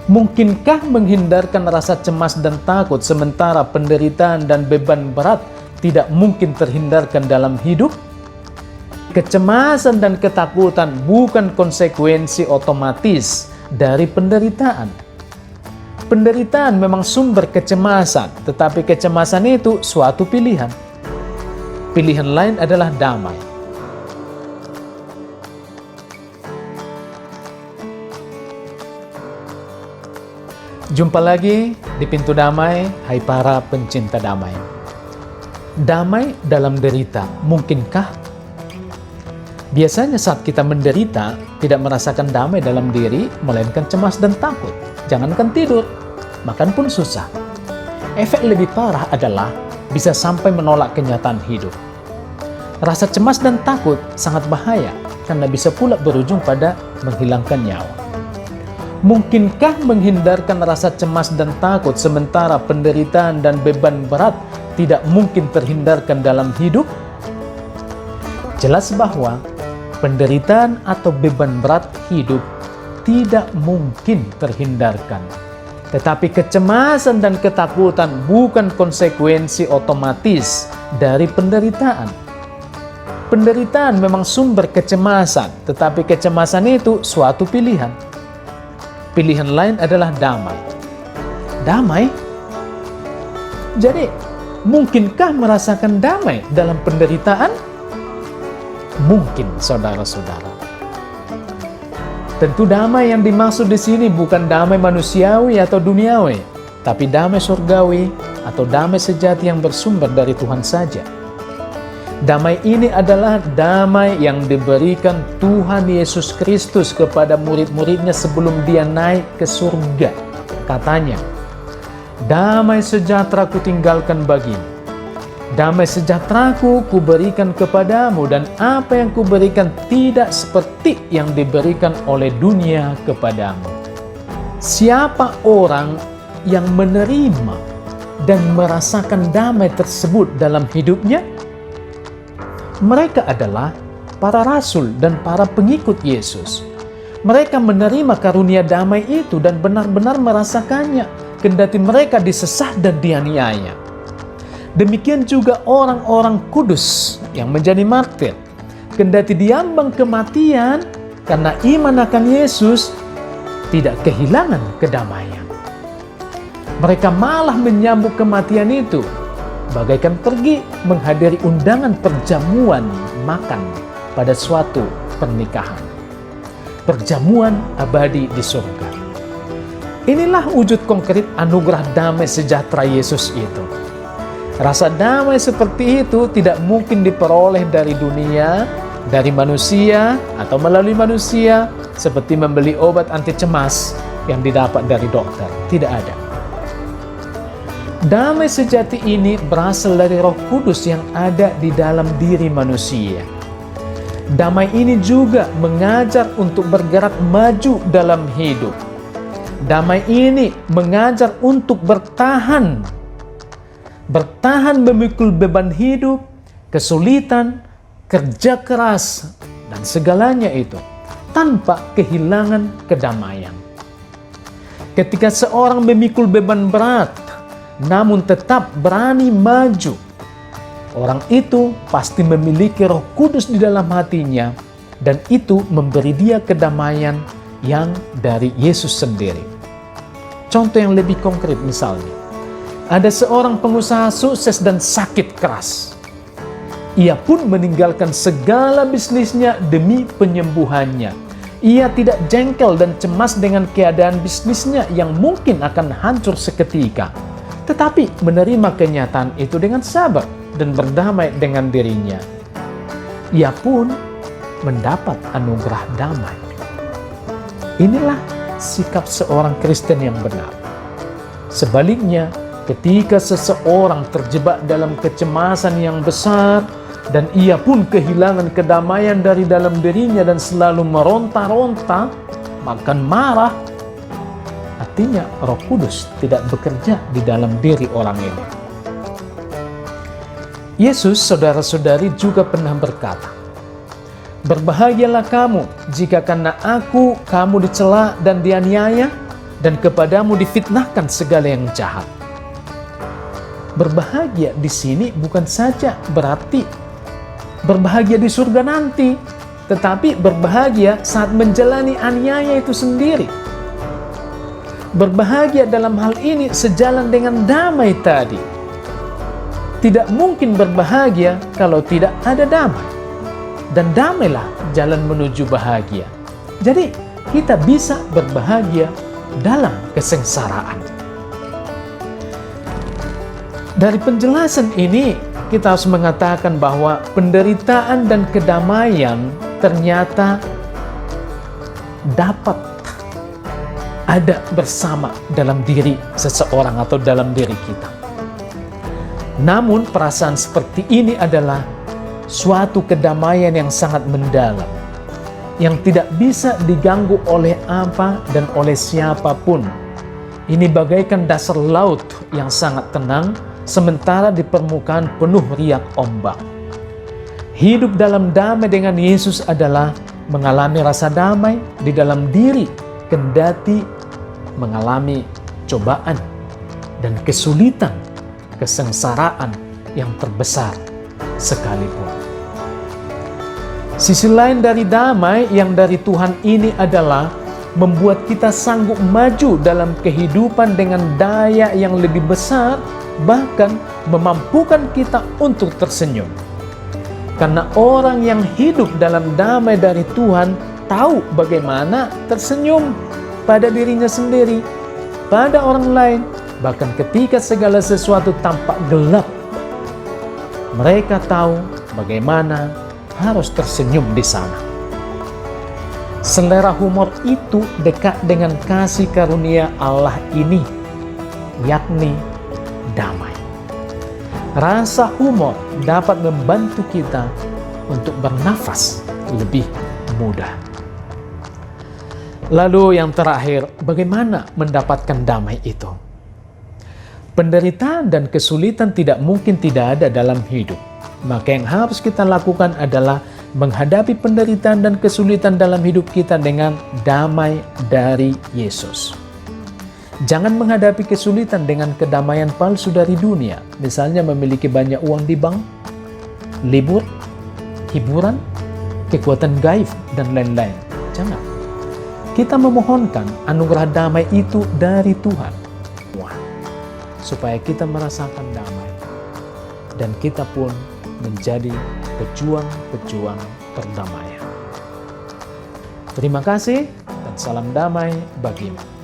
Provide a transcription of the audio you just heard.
Mungkinkah menghindarkan rasa cemas dan takut sementara penderitaan dan beban berat tidak mungkin terhindarkan dalam hidup? Kecemasan dan ketakutan bukan konsekuensi otomatis dari penderitaan. Penderitaan memang sumber kecemasan, tetapi kecemasan itu suatu pilihan. Pilihan lain adalah damai. Jumpa lagi di Pintu Damai, hai para pencinta damai. Damai dalam derita, mungkinkah? Biasanya saat kita menderita, tidak merasakan damai dalam diri, melainkan cemas dan takut. Jangankan tidur, makan pun susah. Efek lebih parah adalah bisa sampai menolak kenyataan hidup. Rasa cemas dan takut sangat bahaya, karena bisa pula berujung pada menghilangkan nyawa. Mungkinkah menghindarkan rasa cemas dan takut sementara penderitaan dan beban berat tidak mungkin terhindarkan dalam hidup? Jelas bahwa penderitaan atau beban berat hidup tidak mungkin terhindarkan. Tetapi kecemasan dan ketakutan bukan konsekuensi otomatis dari penderitaan. Penderitaan memang sumber kecemasan, tetapi kecemasan itu suatu pilihan. Pilihan lain adalah damai. Damai? Jadi, mungkinkah merasakan damai dalam penderitaan? Mungkin, saudara-saudara. Tentu damai yang dimaksud di sini bukan damai manusiawi atau duniawi, tapi damai surgawi atau damai sejati yang bersumber dari Tuhan saja. Damai ini adalah damai yang diberikan Tuhan Yesus Kristus kepada murid-muridnya sebelum dia naik ke surga. Katanya, damai sejahtera kutinggalkan bagimu. Damai sejahteraku kuberikan kepadamu, dan apa yang kuberikan tidak seperti yang diberikan oleh dunia kepadamu. Siapa orang yang menerima dan merasakan damai tersebut dalam hidupnya? Mereka adalah para rasul dan para pengikut Yesus. Mereka menerima karunia damai itu dan benar-benar merasakannya, kendati mereka disesat dan dianiaya. Demikian juga orang-orang kudus yang menjadi martir, kendati diambang kematian karena iman akan Yesus, tidak kehilangan kedamaian. Mereka malah menyambut kematian itu bagaikan pergi menghadiri undangan perjamuan makan pada suatu pernikahan. Perjamuan abadi di surga. Inilah wujud konkret anugerah damai sejahtera Yesus itu. Rasa damai seperti itu tidak mungkin diperoleh dari dunia, dari manusia, atau melalui manusia, seperti membeli obat anti cemas yang didapat dari dokter. Tidak ada. Damai sejati ini berasal dari Roh Kudus yang ada di dalam diri manusia. Damai ini juga mengajar untuk bergerak maju dalam hidup. Damai ini mengajar untuk bertahan. Bertahan memikul beban hidup, kesulitan, kerja keras, dan segalanya itu tanpa kehilangan kedamaian. Ketika seorang memikul beban berat, namun tetap berani maju, orang itu pasti memiliki Roh Kudus di dalam hatinya, dan itu memberi dia kedamaian yang dari Yesus sendiri. Contoh yang lebih konkret misalnya, ada seorang pengusaha sukses dan sakit keras. Ia pun meninggalkan segala bisnisnya demi penyembuhannya. Ia tidak jengkel dan cemas dengan keadaan bisnisnya yang mungkin akan hancur seketika, tetapi menerima kenyataan itu dengan sabar dan berdamai dengan dirinya. Ia pun mendapat anugerah damai. Inilah sikap seorang Kristen yang benar. Sebaliknya, ketika seseorang terjebak dalam kecemasan yang besar dan ia pun kehilangan kedamaian dari dalam dirinya dan selalu meronta-ronta, bahkan marah, artinya Roh Kudus tidak bekerja di dalam diri orang ini. Yesus, saudara-saudari, juga pernah berkata, "Berbahagialah kamu jika karena aku kamu dicela dan dianiaya, dan kepadamu difitnahkan segala yang jahat. Berbahagia di sini bukan saja berarti berbahagia di surga nanti, tetapi berbahagia saat menjalani aniaya itu sendiri. Berbahagia dalam hal ini sejalan dengan damai tadi. Tidak mungkin berbahagia kalau tidak ada damai. Dan damailah jalan menuju bahagia. Jadi kita bisa berbahagia dalam kesengsaraan. Dari penjelasan ini, kita harus mengatakan bahwa penderitaan dan kedamaian ternyata dapat ada bersama dalam diri seseorang atau dalam diri kita. Namun perasaan seperti ini adalah suatu kedamaian yang sangat mendalam, yang tidak bisa diganggu oleh apa dan oleh siapapun. Ini bagaikan dasar laut yang sangat tenang, sementara di permukaan penuh riak ombak. Hidup dalam damai dengan Yesus adalah mengalami rasa damai di dalam diri, kendati mengalami cobaan dan kesulitan, kesengsaraan yang terbesar sekalipun. Sisi lain dari damai yang dari Tuhan ini adalah membuat kita sanggup maju dalam kehidupan dengan daya yang lebih besar, bahkan memampukan kita untuk tersenyum. Karena orang yang hidup dalam damai dari Tuhan tahu bagaimana tersenyum pada dirinya sendiri, pada orang lain, bahkan ketika segala sesuatu tampak gelap. Mereka tahu bagaimana harus tersenyum di sana. Selera humor itu dekat dengan kasih karunia Allah ini, yakni damai. Rasa humor dapat membantu kita untuk bernafas lebih mudah. Lalu yang terakhir, bagaimana mendapatkan damai itu? Penderitaan dan kesulitan tidak mungkin tidak ada dalam hidup. Maka yang harus kita lakukan adalah menghadapi penderitaan dan kesulitan dalam hidup kita dengan damai dari Yesus. Jangan menghadapi kesulitan dengan kedamaian palsu dari dunia. Misalnya memiliki banyak uang di bank, libur, hiburan, kekuatan gaib, dan lain-lain. Jangan. Kita memohonkan anugerah damai itu dari Tuhan, supaya kita merasakan damai, dan kita pun menjadi pejuang-pejuang perdamaian. Terima kasih dan salam damai bagimu.